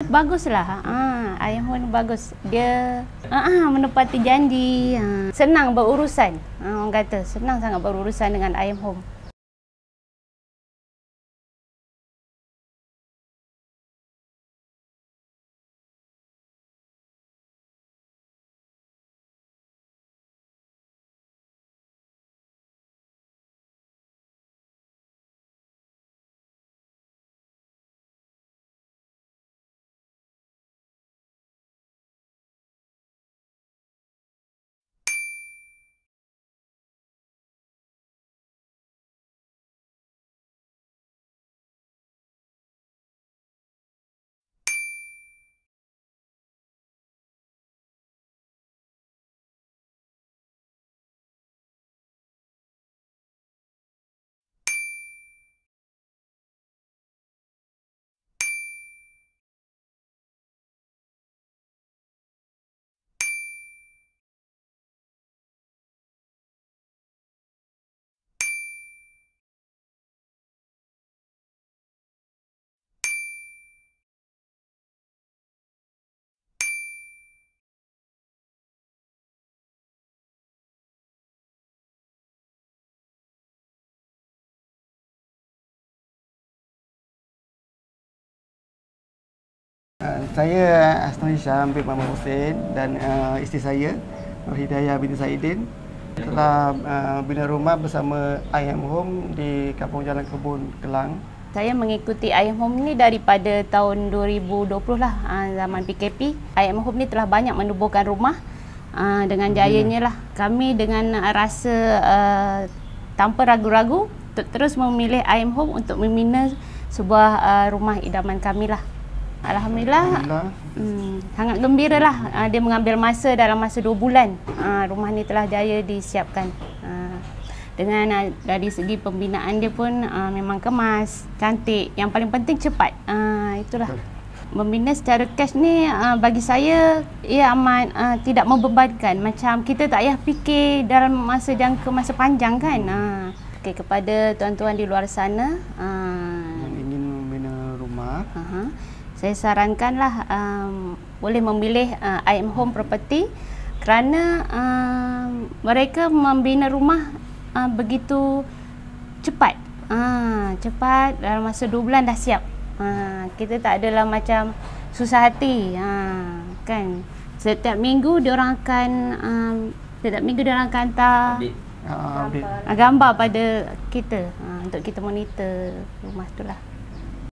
Baguslah. Ayam Home ni bagus. Dia menepati janji. Senang berurusan. Orang kata senang sangat berurusan dengan Ayam Home. Saya Asnul Hisham bin Muhammad Hussein dan isteri saya Nur Hidayah binti Saidin telah bina rumah bersama Ayam Home di Kampung Jalan Kebun, Kelang. Saya mengikuti Ayam Home ni daripada tahun 2020 lah, zaman PKP. Ayam Home ni telah banyak menubuhkan rumah dengan jayanya lah. Kami dengan rasa tanpa ragu-ragu terus memilih Ayam Home untuk membina sebuah rumah idaman kami lah. Alhamdulillah. Sangat gembira lah. Dia mengambil masa dalam masa 2 bulan. Rumah ni telah jaya disiapkan. Dengan dari segi pembinaan dia pun memang kemas, cantik. Yang paling penting cepat. Itulah. Membina secara cash ni bagi saya ia amat tidak membebankan. Macam kita tak payah fikir dalam jangka masa panjang kan. Okay, kepada tuan-tuan di luar sana yang ingin membina rumah, saya sarankanlah boleh memilih Ayam Home Property kerana mereka membina rumah begitu cepat. Cepat, dalam masa 2 bulan dah siap. Kita tak adalah macam susah hati. Kan setiap minggu diorang akan hantar gambar pada kita untuk kita monitor rumah itulah.